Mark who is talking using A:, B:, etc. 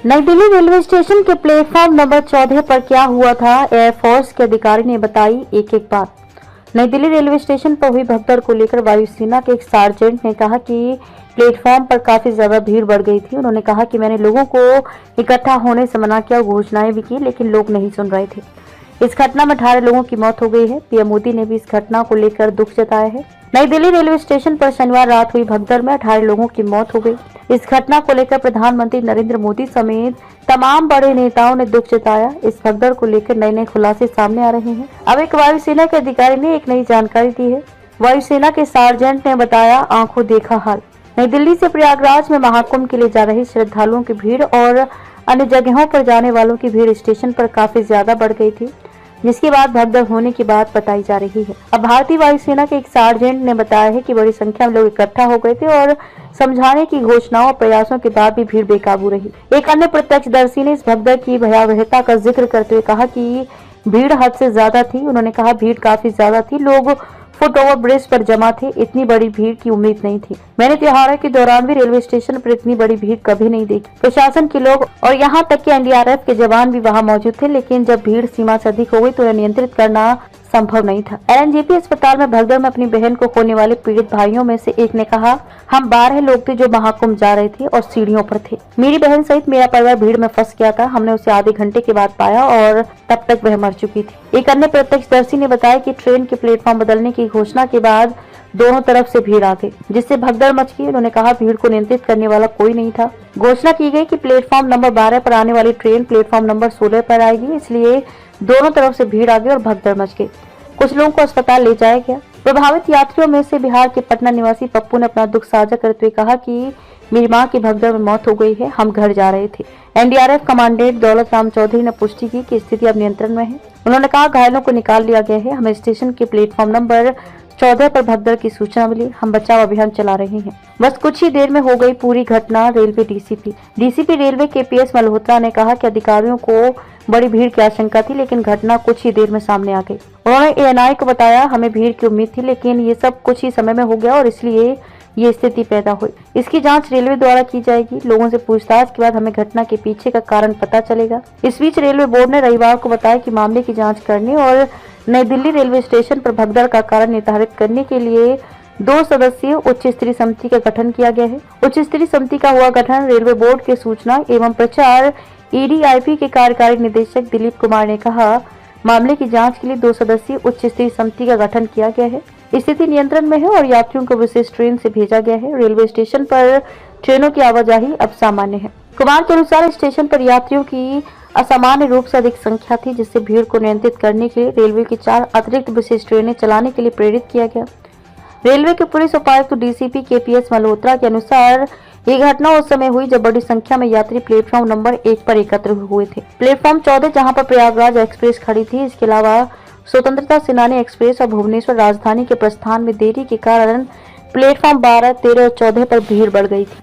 A: नई Delhi railway station के platform number 14 पर क्या हुआ था, एयरफोर्स के अधिकारी ने बताई एक एक बात। नई दिल्ली रेलवे स्टेशन पर हुई भगदड़ को लेकर वायुसेना के एक सार्जेंट ने कहा कि प्लेटफॉर्म पर काफी ज्यादा भीड़ बढ़ गई थी। उन्होंने कहा कि मैंने लोगों को इकट्ठा होने से मना किया और घोषणाएं भी की, लेकिन लोग नहीं सुन रहे थे। इस घटना में 18 लोगों की मौत हो गई है। पीएम मोदी ने भी इस घटना को लेकर दुख जताया है। नई दिल्ली रेलवे स्टेशन पर शनिवार रात हुई भगदड़ में 18 लोगों की मौत हो गई। इस घटना को लेकर प्रधानमंत्री नरेंद्र मोदी समेत तमाम बड़े नेताओं ने दुख जताया। इस भगदड़ को लेकर नए नए खुलासे सामने आ रहे हैं। अब एक वायुसेना के अधिकारी ने एक नई जानकारी दी है। वायुसेना के सार्जेंट ने बताया, आंखों देखा हाल। नई दिल्ली से प्रयागराज में महाकुंभ के लिए जा रहे श्रद्धालुओं की भीड़ और अन्य जगहों पर जाने वालों की भीड़ स्टेशन पर काफी ज्यादा बढ़ गई थी, जिसके बाद भगदड़ होने की बात बताई जा रही है। अब भारतीय वायुसेना के एक सार्जेंट ने बताया है कि बड़ी संख्या में लोग इकट्ठा हो गए थे और समझाने की घोषणाओं और प्रयासों के बाद भी भीड़ बेकाबू रही। एक अन्य प्रत्यक्षदर्शी ने इस भगदड़ की भयावहता का जिक्र करते हुए कहा कि भीड़ हद से ज्यादा थी। उन्होंने कहा, भीड़ काफी ज्यादा थी, लोग फुट ओवर ब्रिज पर जमा थे। इतनी बड़ी भीड़ की उम्मीद नहीं थी। मैंने त्योहारों के दौरान भी रेलवे स्टेशन पर इतनी बड़ी भीड़ कभी नहीं देखी। प्रशासन के लोग और यहाँ तक कि एनडीआरएफ के जवान भी वहाँ मौजूद थे, लेकिन जब भीड़ सीमा से अधिक हो गई तो उन्हें नियंत्रित करना संभव नहीं था। एलएनजेपी अस्पताल में भगदड़ में अपनी बहन को खोने वाले पीड़ित भाइयों में से एक ने कहा, हम 12 लोग थे जो महाकुंभ जा रहे थे और सीढ़ियों पर थे। मेरी बहन सहित मेरा परिवार भीड़ में फंस गया था। हमने उसे आधे घंटे के बाद पाया और तब तक वह मर चुकी थी। एक अन्य प्रत्यक्षदर्शी ने बताया कि ट्रेन के प्लेटफॉर्म बदलने की घोषणा के बाद दोनों तरफ से भीड़ आ गई, जिससे भगदड़ मच गई। उन्होंने कहा, भीड़ को नियंत्रित करने वाला कोई नहीं था। घोषणा की गई कि प्लेटफॉर्म नंबर 12 पर आने वाली ट्रेन प्लेटफॉर्म नंबर 16 पर आएगी, इसलिए दोनों तरफ से भीड़ आ गई और भगदड़ मच गई। कुछ लोगों को अस्पताल ले जाया गया। प्रभावित यात्रियों में से बिहार के पटना निवासी पप्पू ने अपना दुख साझा करते हुए कहा कि मेरी मां की भगदड़ में मौत हो गई है, हम घर जा रहे थे। एनडीआरएफ कमांडेंट दौलत राम चौधरी ने पुष्टि की कि स्थिति अब नियंत्रण में है। उन्होंने कहा, घायलों को निकाल लिया गया है। हमें स्टेशन के प्लेटफॉर्म नंबर 14 पर भगदड़ की सूचना मिली। हम बचाव अभियान चला रहे हैं। बस कुछ ही देर में हो गई पूरी घटना। Railway DCP railway KPS Malhotra ने कहा कि अधिकारियों को बड़ी भीड़ की आशंका थी, लेकिन घटना कुछ ही देर में सामने आ गई। उन्होंने एएनआई को बताया, हमें भीड़ की उम्मीद थी, लेकिन ये सब कुछ ही समय में हो गया और इसलिए ये स्थिति पैदा हुई। इसकी जांच रेलवे द्वारा की जाएगी। लोगों से पूछताछ के बाद हमें घटना के पीछे का कारण पता चलेगा। इस बीच रेलवे बोर्ड ने रविवार को बताया कि मामले की जांच करने और नई दिल्ली रेलवे स्टेशन पर भगदड़ का कारण निर्धारित करने के लिए 2 सदस्यीय उच्च स्तरीय समिति का गठन किया गया है। उच्च स्तरीय समिति का हुआ गठन रेलवे बोर्ड के सूचना एवं प्रचार ईडीआईपी के कार्यकारी निदेशक दिलीप कुमार ने कहा, मामले की जांच के लिए 2 सदस्यीय उच्च स्तरीय समिति का गठन किया गया है। स्थिति नियंत्रण में है और यात्रियों को विशेष ट्रेन से भेजा गया है। रेलवे स्टेशन पर ट्रेनों की आवाजाही अब सामान्य है। कुमार के अनुसार स्टेशन पर यात्रियों की असामान्य रूप से अधिक संख्या थी, जिससे भीड़ को नियंत्रित करने के लिए रेलवे की 4 अतिरिक्त विशेष ट्रेनें चलाने के लिए प्रेरित किया गया। रेलवे के पुलिस उपायुक्त डीसीपी केपीएस मल्होत्रा के अनुसार ये घटना उस समय हुई जब बड़ी संख्या में यात्री प्लेटफॉर्म नंबर 1 पर एकत्र हुए थे। प्लेटफॉर्म 14 जहां पर प्रयागराज एक्सप्रेस खड़ी थी। इसके अलावा स्वतंत्रता सेनानी एक्सप्रेस और भुवनेश्वर राजधानी के प्रस्थान में देरी के कारण प्लेटफॉर्म 12, 13 और 14 पर भीड़ बढ़ गई थी।